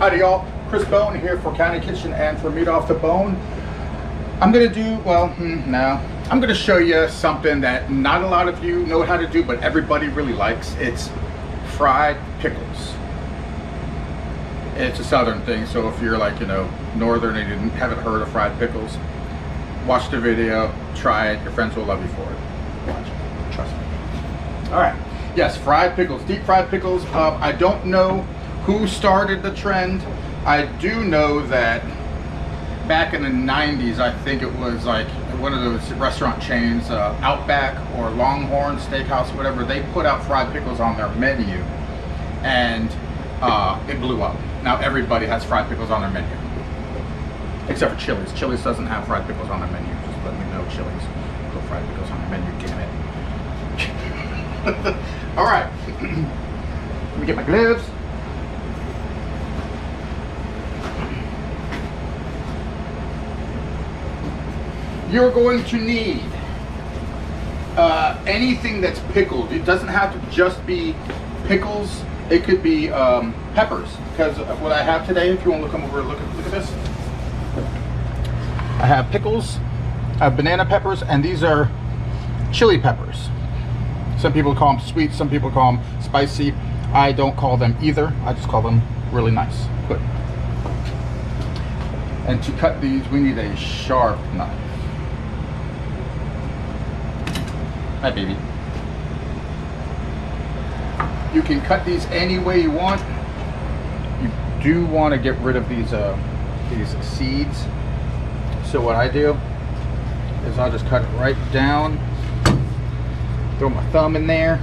Howdy y'all, Chris Bone here for County Kitchen and for Meat Off the Bone. I'm gonna do, I'm gonna show you something that not a lot of you know how to do, but everybody really likes. It's fried pickles. It's a southern thing, so if you're like, northern and you haven't heard of fried pickles, watch the video, try it, your friends will love you for it. Watch it, trust me. All right, yes, fried pickles, deep fried pickles. I don't know who started the trend. I do know that back in the 90s, I think it was like one of those restaurant chains, Outback or Longhorn Steakhouse, whatever, they put out fried pickles on their menu and it blew up. Now everybody has fried pickles on their menu. Except for Chili's. Chili's doesn't have fried pickles on their menu. Just let me know, Chili's. Put fried pickles on their menu, damn it. All right. Let me get my gloves. You're going to need anything that's pickled. It doesn't have to just be pickles. It could be peppers. Because what I have today, if you want to come over and look at this, I have pickles, I have banana peppers, and these are chili peppers. Some people call them sweet, some people call them spicy. I don't call them either. I just call them really nice. Good. And to cut these, we need a sharp knife. Hi, baby. You can cut these any way you want. You do want to get rid of these seeds. So what I do is I'll just cut it right down. Throw my thumb in there.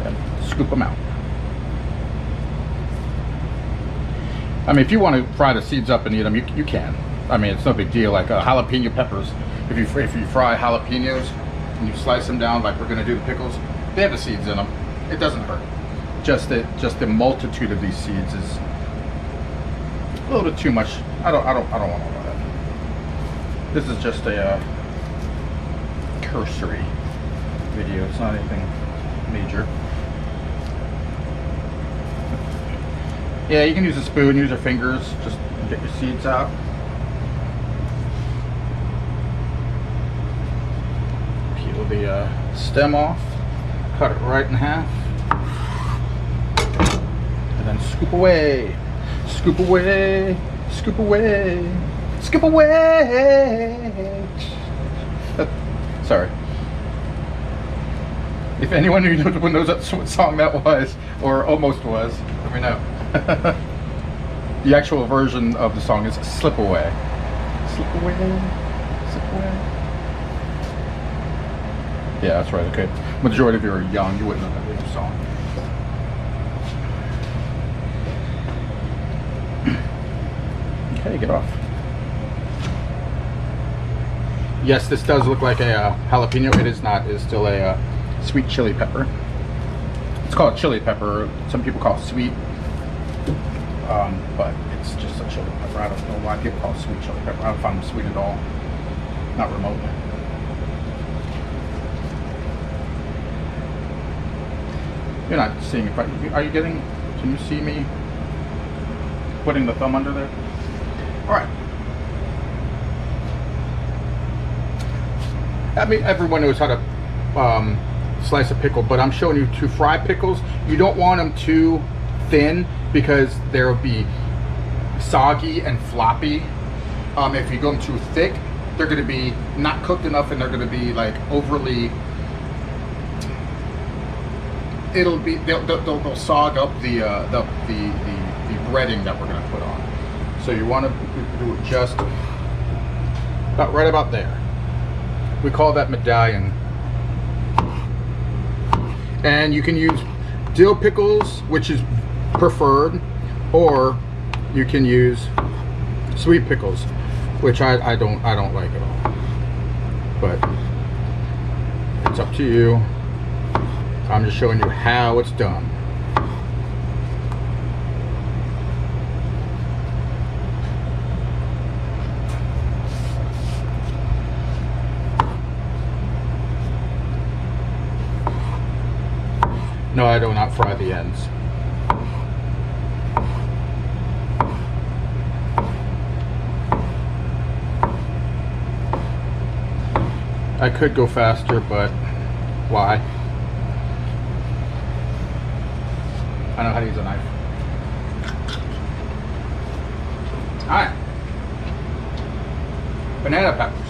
And scoop them out. I mean, if you want to fry the seeds up and eat them, you can. I mean, it's no big deal. Like jalapeno peppers. If you fry jalapenos and you slice them down like we're going to do the pickles, they have the seeds in them. It doesn't hurt. Just the multitude of these seeds is a little bit too much. I don't want all of that. This is just a cursory video. It's not anything major. Yeah, you can use a spoon, use your fingers, just get your seeds out. Peel the stem off, cut it right in half, and then scoop away. Scoop away, scoop away, scoop away. Sorry. If anyone who knows what song that was, or almost was, let me know. The actual version of the song is Slip Away. Slip away, slip away. Yeah, that's right, okay. Majority of you are young, you wouldn't know that song. Okay, get off. Yes, this does look like a jalapeno. It is not. It is still a sweet chili pepper. It's called chili pepper. Some people call it sweet, but it's just a chili pepper. I don't know why people call it sweet chili pepper. I don't find them sweet at all. Not remotely. You're not seeing it. Are you getting? Can you see me putting the thumb under there? All right. I mean, everyone knows how to slice a pickle, but I'm showing you to fry pickles. You don't want them too thin because they'll be soggy and floppy. If you go them too thick, they're going to be not cooked enough, and they're going to be like overly. They'll sog up the breading that we're going to put on. So you want to do it just about right about there. We call that medallion. And you can use dill pickles, which is preferred, or you can use sweet pickles, which I don't like at all. But it's up to you. I'm just showing you how it's done. No, fry dough, not fry the ends. I could go faster, but why? I know how to use a knife. Alright. Banana peppers.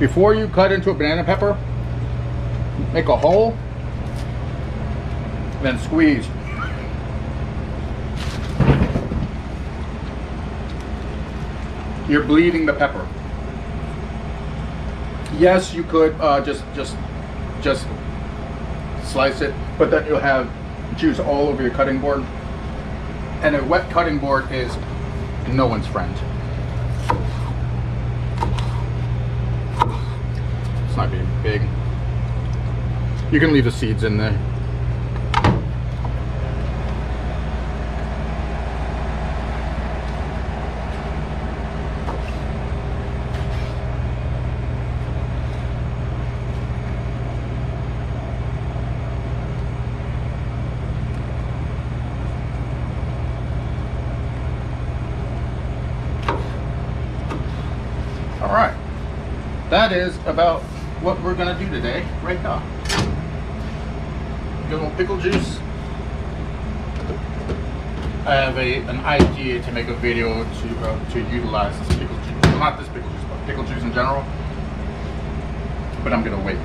Before you cut into a banana pepper, make a hole, then squeeze. You're bleeding the pepper. Yes, you could just slice it, but then you'll have juice all over your cutting board. And a wet cutting board is no one's friend. It's not being big. You can leave the seeds in there. All right, that is about what we're gonna do today, right now. Good old pickle juice. I have an idea to make a video to utilize this pickle juice. Well, not this pickle juice, but pickle juice in general. But I'm gonna wait,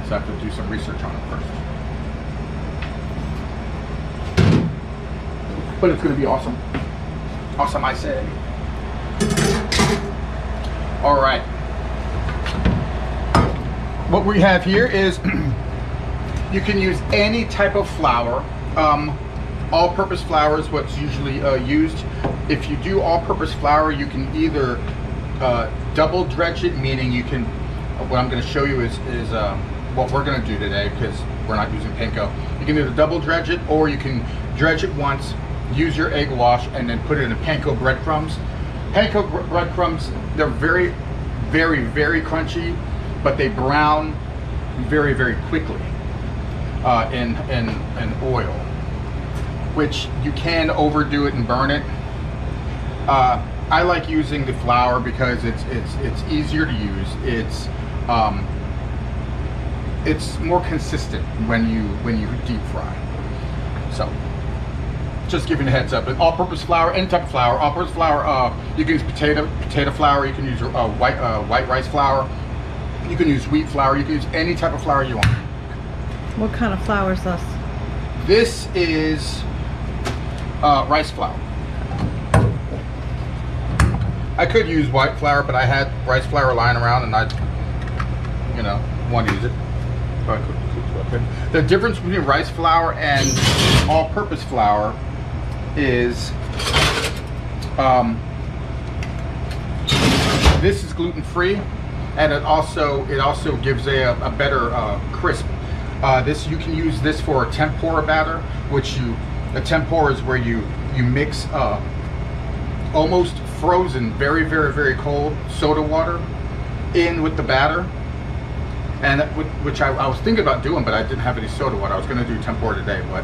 so I have to do some research on it first. But it's gonna be awesome. Awesome, I say. All right. What we have here is you can use any type of flour. All-purpose flour is what's usually used. If you do all-purpose flour, you can either double dredge it, meaning you can. What I'm going to show you is what we're going to do today, because we're not using panko. You can either double dredge it, or you can dredge it once, use your egg wash, and then put it in panko breadcrumbs. Panko breadcrumbs, they're very, very, very crunchy, but they brown very, very quickly in oil, which you can overdo it and burn it. I like using the flour because it's easier to use. It's more consistent when you deep fry. So, just giving a heads up. All-purpose flour, any type of flour. All-purpose flour. You can use potato flour. You can use white rice flour. You can use wheat flour. You can use any type of flour you want. What kind of flour is this? This is rice flour. I could use white flour, but I had rice flour lying around, and I, want to use it. So I could. The difference between rice flour and all-purpose flour is this is gluten-free, and it also gives a better crisp. This, you can use this for a tempura batter, a tempura is where you mix almost frozen, very, very, very cold soda water in with the batter, and which I was thinking about doing, but I didn't have any soda water. I was going to do tempura today, but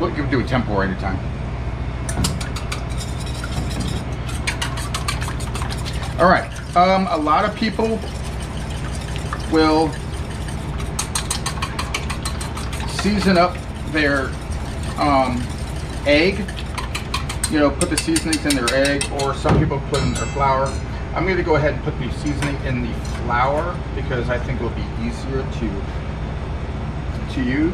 we can do a tempura anytime. All right, a lot of people will season up their egg, put the seasonings in their egg, or some people put in their flour. I'm going to go ahead and put the seasoning in the flour because I think it will be easier to use.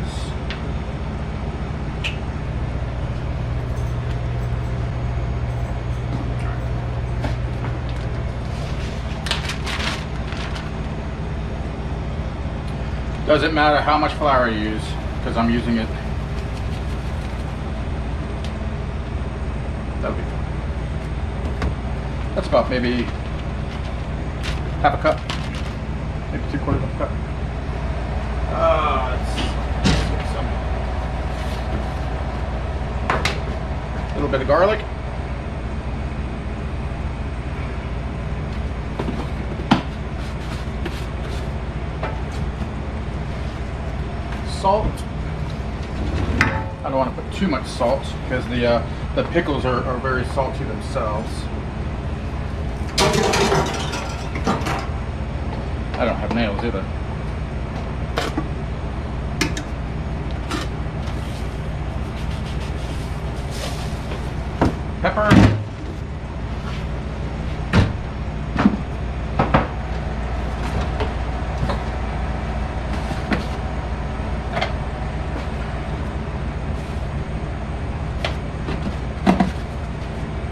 Doesn't matter how much flour I use because I'm using it. That'll be fine. That's about maybe half a cup, maybe 3/4 of a cup. Let's get some. A little bit of garlic. salt. I don't want to put too much salt because the pickles are very salty themselves. I don't have nails either. Pepper.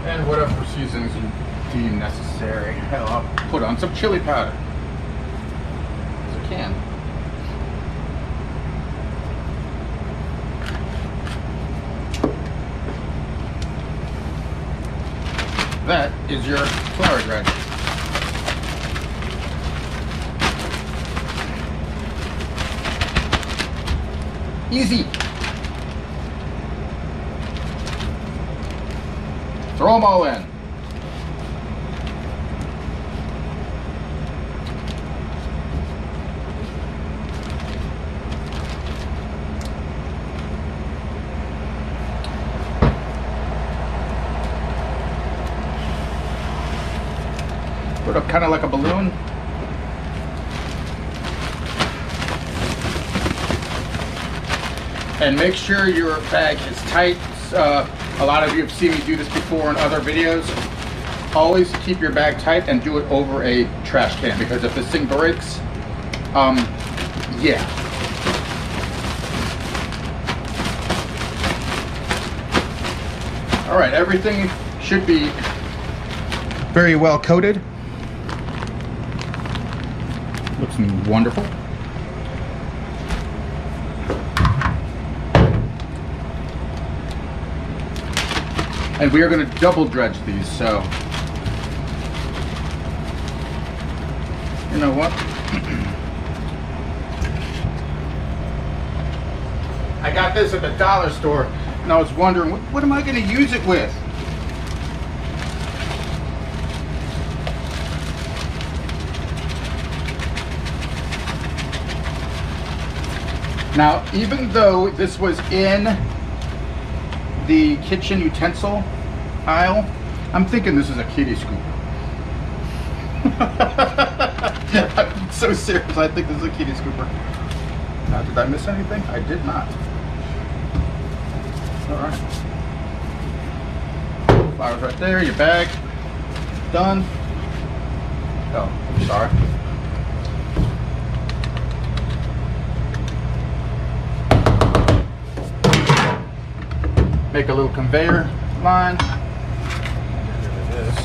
And whatever seasonings you deem necessary. Hell, I'll put on some chili powder. As I can. That is your flour dredge. Easy. Throw them all in. Put up kind of like a balloon. And make sure your bag is tight. A lot of you have seen me do this before in other videos. Always keep your bag tight and do it over a trash can, because if this thing breaks, yeah. All right, everything should be very well coated. Looks wonderful. And we are going to double dredge these, so you know what? I got this at the dollar store and I was wondering, what am I going to use it with? Now, even though this was in the kitchen utensil aisle, I'm thinking this is a kiddie scooper. I'm so serious, I think this is a kiddie scooper. Did I miss anything? I did not. Alright. Flour's right there, your bag. Done. Oh, I'm sorry. Make a little conveyor line. Get rid of this.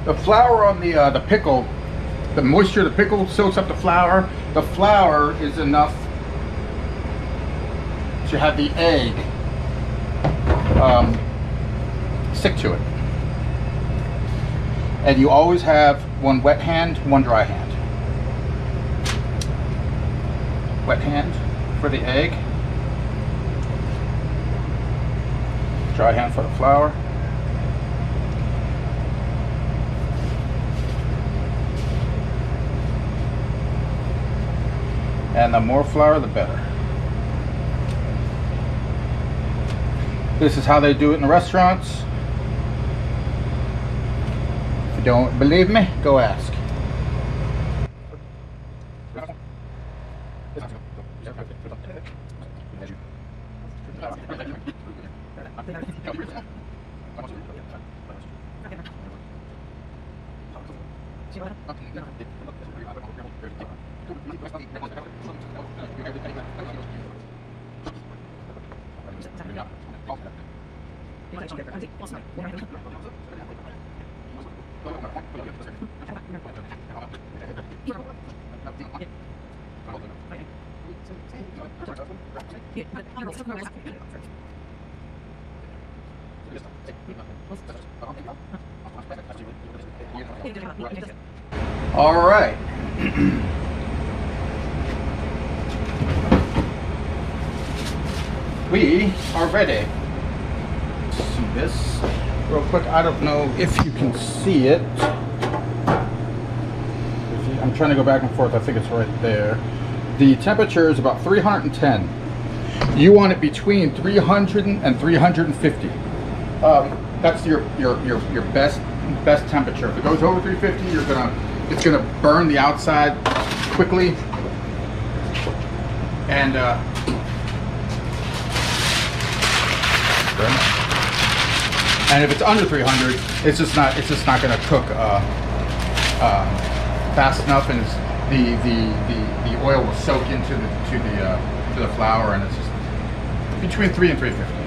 The flour on the pickle, the moisture of the pickle soaks up the flour. The flour is enough to have the egg stick to it. And you always have one wet hand, one dry hand. Wet hand for the egg. Dry hand for the flour. And the more flour, the better. This is how they do it in the restaurants. If you don't believe me, go ask. All right. We are ready. See this real quick. I don't know if you can see it. I'm trying to go back and forth. I think it's right there. The temperature is about 310. You want it between 300 and 350. That's your best temperature. If it goes over 350, it's gonna burn the outside quickly, and if it's under 300, it's just not gonna cook fast enough, and the oil will soak into the flour, and it's just between 3 and 350.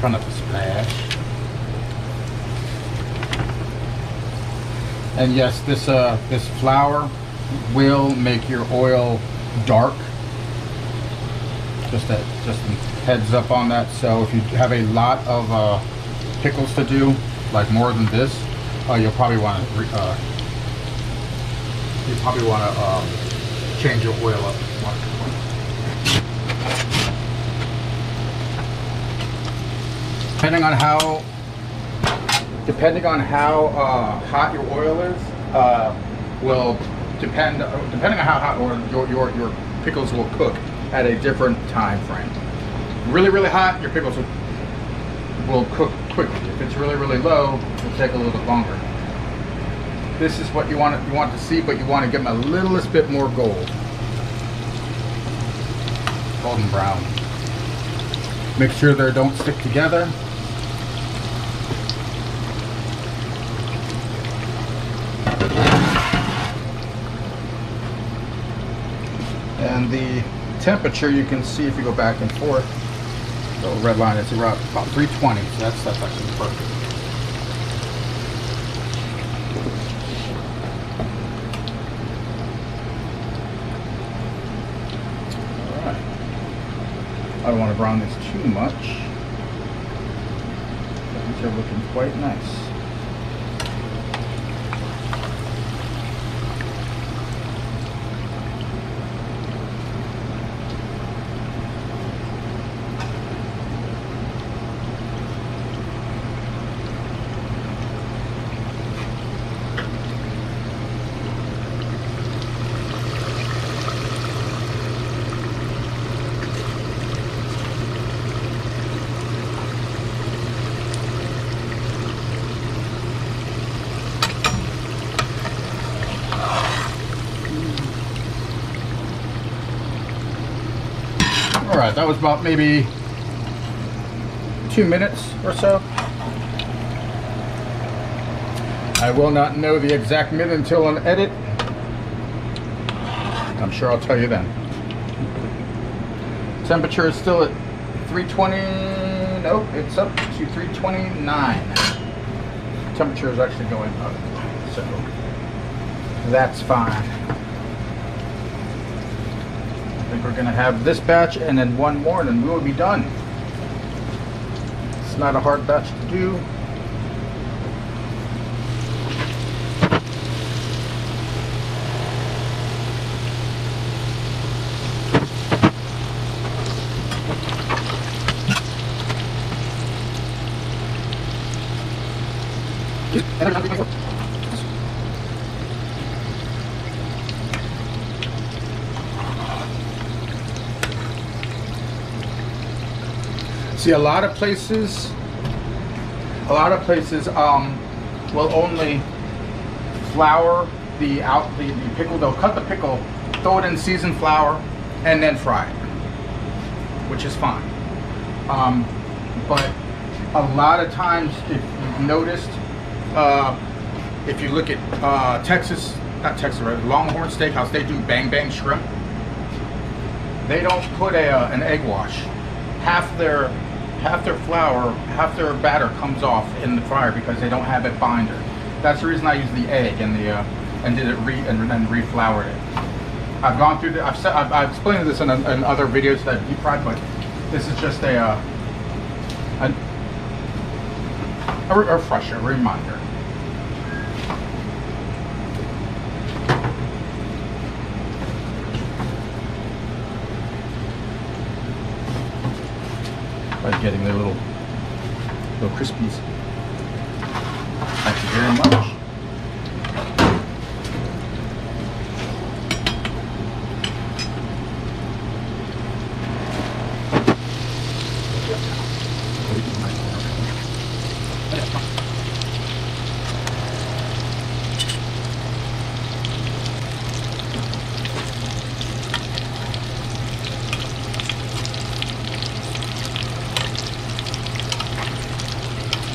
Try not to splash. And yes, this flour will make your oil dark. Just a heads up on that. So if you have a lot of pickles to do, like more than this, you'll probably want to change your oil up. Depending on how hot your oil is, will depending on how hot your pickles will cook at a different time frame. Really hot, your pickles will cook quickly. If it's really low, it'll take a little bit longer. This is what you want to see, but you want to give them a littlest bit more golden brown. Make sure they don't stick together. And the temperature, you can see if you go back and forth, the red line is around about 320, so that's actually perfect. Alright. I don't want to brown this too much. These are looking quite nice. All right, that was about maybe 2 minutes or so. I will not know the exact minute until an edit. I'm sure I'll tell you then. Temperature is still at 320. Nope, it's up to 329. Temperature is actually going up, so that's fine. I think we're going to have this batch and then one more, and then we will be done. It's not a hard batch to do. See, a lot of places will only flour the pickle. They'll cut the pickle, throw it in seasoned flour, and then fry it, which is fine. But a lot of times, if you've noticed, if you look at Longhorn Steakhouse, they do bang bang shrimp. They don't put an egg wash. Half their flour, half their batter comes off in the fryer because they don't have it binder. That's the reason I use the egg and then refloured it. I've gone through the, I've explained this in other videos that I've deep fried, but this is just a refresher, a reminder. By getting the little crispies. Thank you very much.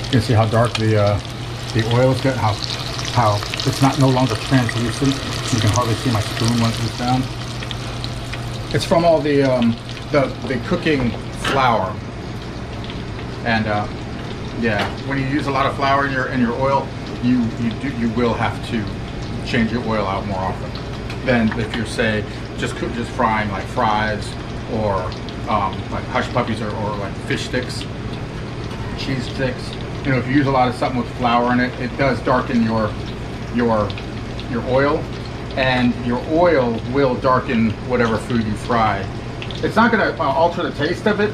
You can see how dark the oil is getting, how it's no longer translucent. You can hardly see my spoon once it's down. It's from all the cooking flour, and yeah, when you use a lot of flour in your oil, you will have to change your oil out more often than if you're, say, just frying like fries or like hush puppies or like fish sticks, cheese sticks. You know, if you use a lot of something with flour in it, it does darken your oil, and your oil will darken whatever food you fry. It's not going to alter the taste of it,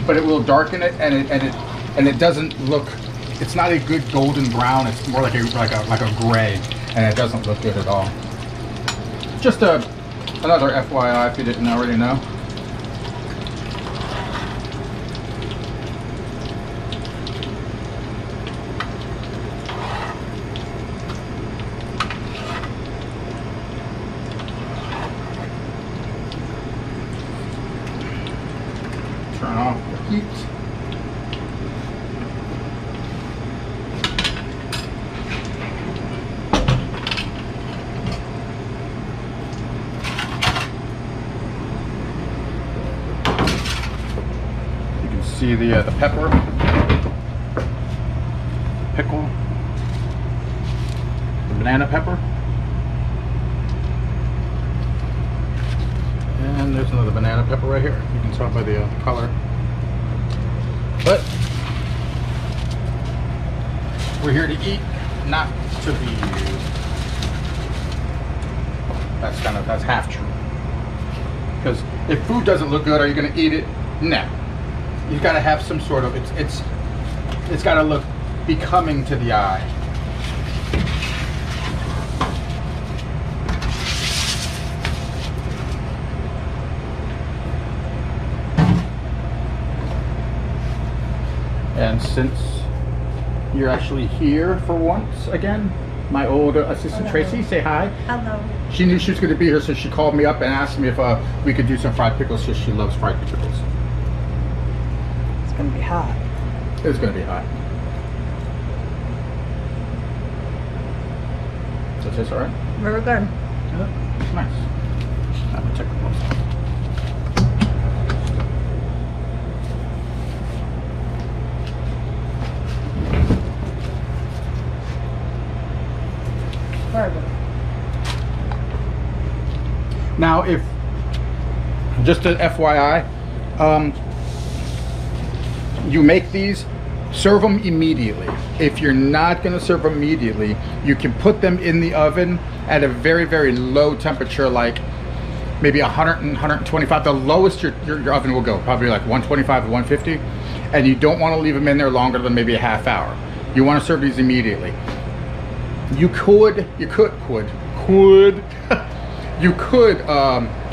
but it will darken it, and it doesn't look. It's not a good golden brown. It's more like a gray, and it doesn't look good at all. Just another FYI if you didn't already know. Turn off the heat. You can see the pepper, pickle, the banana pepper, and there's another banana pepper right here. You can tell by the color. But we're here to eat, not to be used. That's half true. Because if food doesn't look good, are you going to eat it? No. You've got to have some sort of it's got to look becoming to the eye. And since you're actually here for once again, my old assistant Tracy, say hi. Hello. She knew she was going to be here, so she called me up and asked me if we could do some fried pickles, because she loves fried pickles. It's gonna be hot. It's going to be hot. Does it taste all right? Very good. Yeah, it's nice. I'm going to check the close. Very good. Now, if just an FYI, you make these, serve them immediately. If you're not going to serve them immediately, you can put them in the oven at a very, very low temperature, like maybe 100 and 125. The lowest your oven will go, probably like 125 to 150. And you don't want to leave them in there longer than maybe a half hour. You want to serve these immediately. You could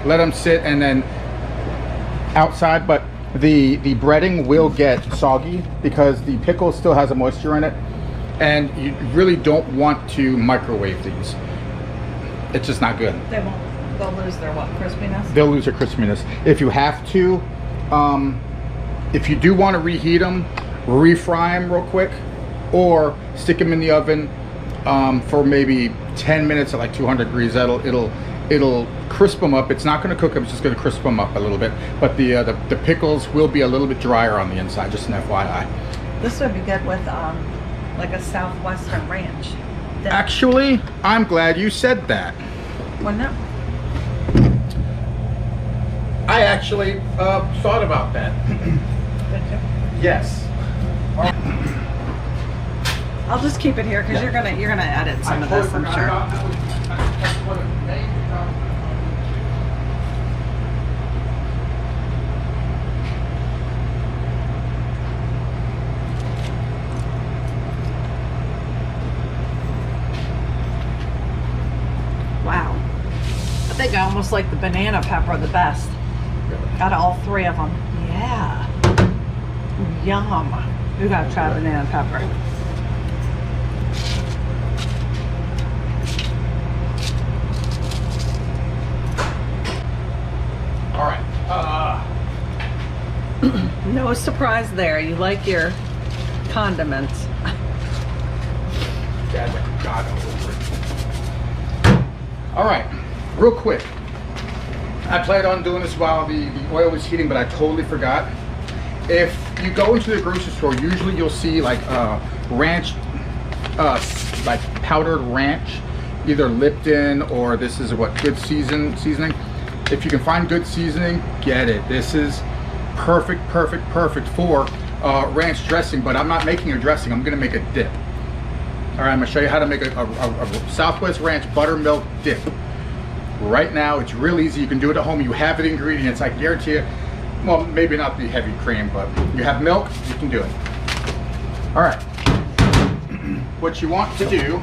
let them sit and then outside, but the breading will get soggy because the pickle still has a moisture in it, and you really don't want to microwave these. It's just not good. They won't. They'll lose their what? Crispiness? They'll lose their crispiness. If you have to, if you do want to reheat them, refry them real quick, or stick them in the oven for maybe 10 minutes at like 200 degrees. It'll crisp them up. It's not going to cook them. It's just going to crisp them up a little bit. But the pickles will be a little bit drier on the inside. Just an FYI. This would be good with like a southwestern ranch. Actually, I'm glad you said that. Wouldn't it? I actually thought about that. Yes. I'll just keep it here because you're gonna edit some of this, I'm sure. Wow. I think I almost like the banana pepper the best. Got all 3 of them. Yeah. Yum. You gotta try banana pepper. All right. No surprise there. You like your condiments. God over it. All right, real quick. I planned on doing this while the oil was heating, but I totally forgot. If you go into the grocery store, usually you'll see like ranch, like powdered ranch, either Lipton or this is what, good seasoning. If you can find good seasoning, get it. This is perfect for ranch dressing, but I'm not making a dressing. I'm gonna make a dip. All right, I'm gonna show you how to make a Southwest Ranch buttermilk dip. Right now, it's real easy. You can do it at home. You have the ingredients. I guarantee you. Well, maybe not the heavy cream, but you have milk. You can do it. All right. What you want to do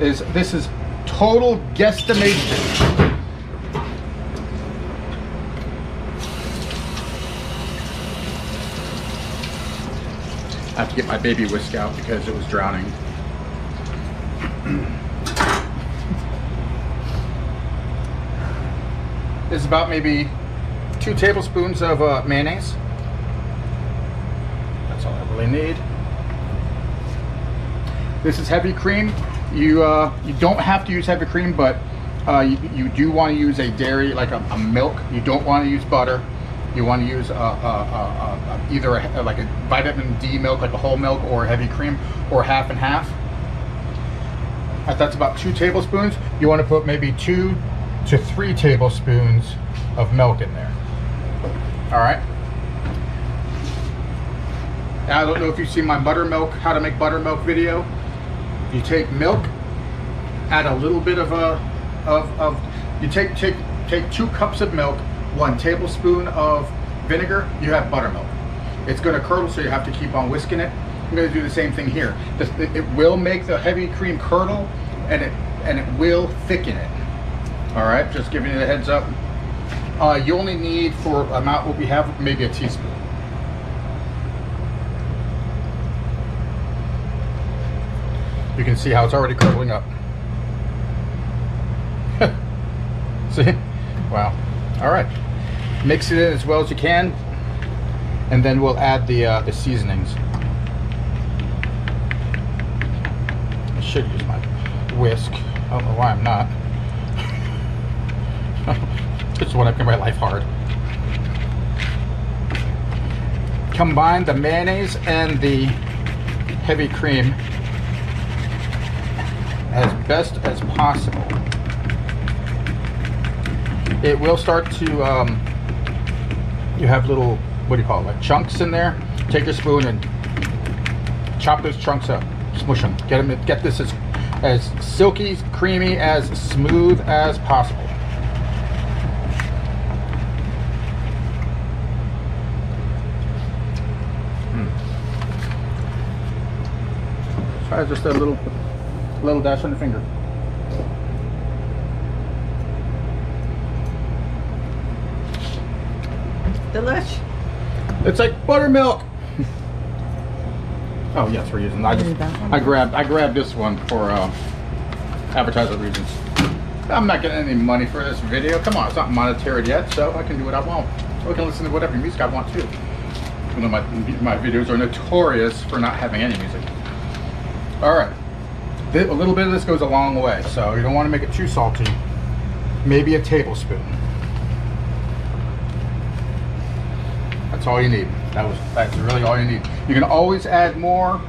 is, this is total guesstimation. I have to get my baby whisk out because it was drowning. This is about maybe 2 tablespoons of mayonnaise. That's all I really need. This is heavy cream. You don't have to use heavy cream, but you do want to use a dairy, like a milk. You don't want to use butter. You want to use either like a vitamin D milk, like a whole milk, or heavy cream, or half and half. That's about 2 tablespoons. You want to put maybe 2 to 3 tablespoons of milk in there. All right. I don't know if you've seen my buttermilk, how to make buttermilk video. You take milk, add a little bit of you take 2 cups of milk, 1 tablespoon of vinegar, you have buttermilk. It's going to curdle, so you have to keep on whisking it. I'm going to do the same thing here. It will make the heavy cream curdle, and it will thicken it. All right, just giving you the heads up. You only need, for amount what we have, maybe a teaspoon. You can see how it's already curdling up. See? Wow. All right. Mix it in as well as you can, and then we'll add the seasonings. I should use my whisk. I don't know why I'm not. Just want to make my life hard. Combine the mayonnaise and the heavy cream as best as possible. It will start to, you have little, what do you call it, like chunks in there. Take your spoon and chop those chunks up, smush them. Get this as silky, creamy, as smooth as possible. Try just a little dash on the finger. Delish. It's like buttermilk. Oh yes, we're using. I grabbed this one for advertising reasons. I'm not getting any money for this video. Come on, it's not monetary yet, so I can do what I want. I can listen to whatever music I want too. Even though my videos are notorious for not having any music. All right, a little bit of this goes a long way, so you don't want to make it too salty. Maybe a tablespoon. That's all you need. That's really all you need. You can always add more.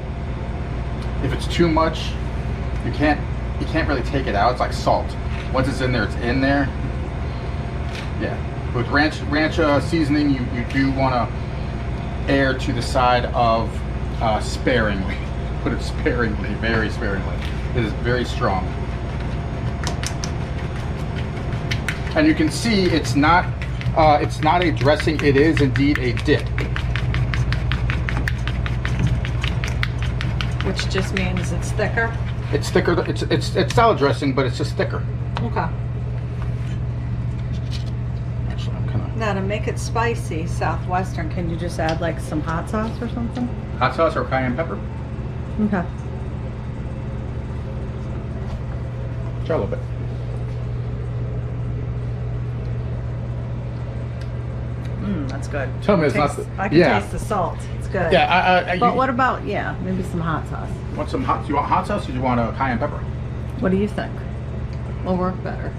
If it's too much, you can't really take it out. It's like salt. Once it's in there, it's in there. Yeah, with ranch seasoning, you do want to err to the side of sparingly. Put it sparingly, very sparingly. It is very strong. And you can see it's not a dressing, it is indeed a dip. Which just means it's thicker? It's thicker, it's salad dressing, but it's just thicker. Okay. Actually, I'm kinda... Now to make it spicy, Southwestern, can you just add like some hot sauce or something? Hot sauce or cayenne pepper? Okay. Try a little bit. That's good. Tell me it's not... I can taste the salt. It's good. Yeah, but what about, maybe some hot sauce? Want some hot? Do you want hot sauce or do you want a cayenne pepper? What do you think? Will work better.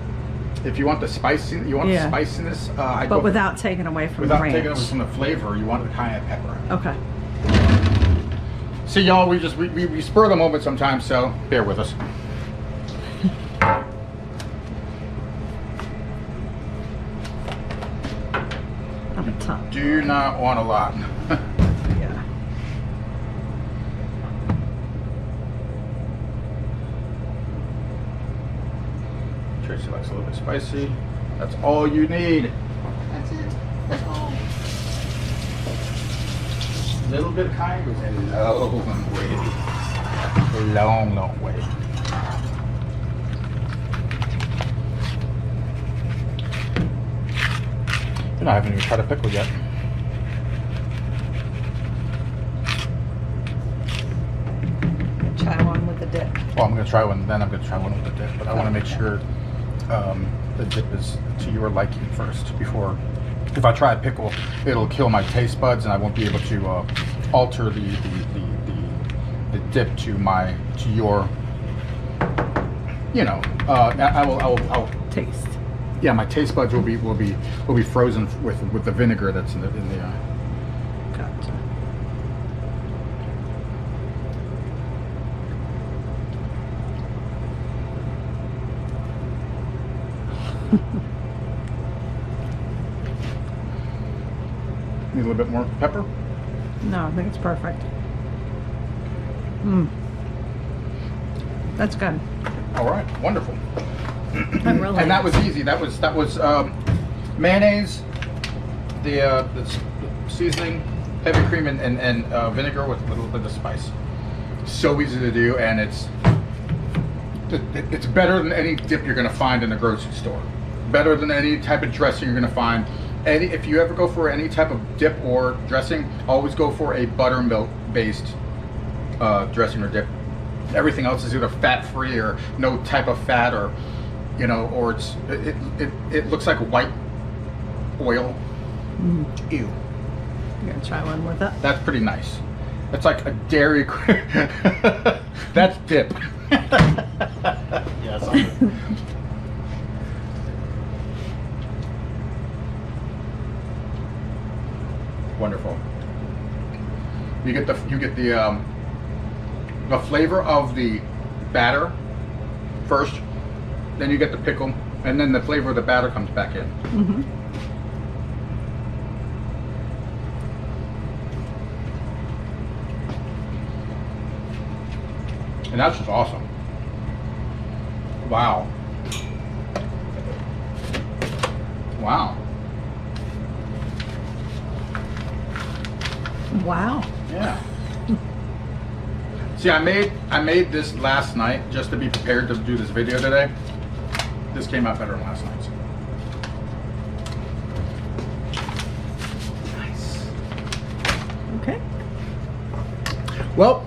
If you want the spicy, the spiciness. But without taking away from the ranch. Without taking away from the flavor, you want the cayenne pepper. Okay. See, y'all, we spur the moment sometimes, so bear with us. Have a ton. Do not want a lot. Yeah. Tracy likes a little bit spicy. That's all you need. That's it. That's all. A little bit of cayenne goes a long way. A long, long way. And I haven't even tried a pickle yet. Try one with the dip. Well, I'm going to try one, then I'm going to try one with the dip. But I want to make sure the dip is to your liking first before. If I try a pickle, it'll kill my taste buds, and I won't be able to alter the dip to your. You know, I will taste. Yeah, my taste buds will be frozen with the vinegar that's in the. Gotcha. Need a little bit more pepper? No, I think it's perfect. That's good. All right, wonderful. Really and that was easy. That was mayonnaise, the seasoning, heavy cream, and vinegar with a little bit of spice. So easy to do, and it's better than any dip you're going to find in a grocery store. Better than any type of dressing you're going to find. If you ever go for any type of dip or dressing, always go for a buttermilk based dressing or dip. Everything else is either fat-free or no type of fat, or or it looks like white oil. Ew. You're gonna try one with it? That's pretty nice. That's like a dairy. That's dip. Yes. Wonderful. You get the flavor of the batter first, then you get the pickle, and then the flavor of the batter comes back in. And that's just awesome. Wow. Wow. Wow. Yeah. See, I made this last night just to be prepared to do this video today. This came out better than last night's. Nice. Okay. Well,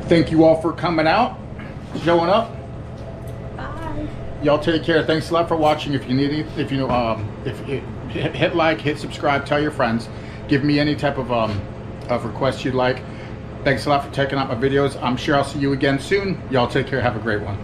thank you all for coming out, showing up. Bye. Y'all take care. Thanks a lot for watching. If you need any, if hit like, hit subscribe, tell your friends, give me any type of requests you'd like. Thanks a lot for checking out my videos. I'm sure I'll see you again soon. Y'all take care. Have a great one.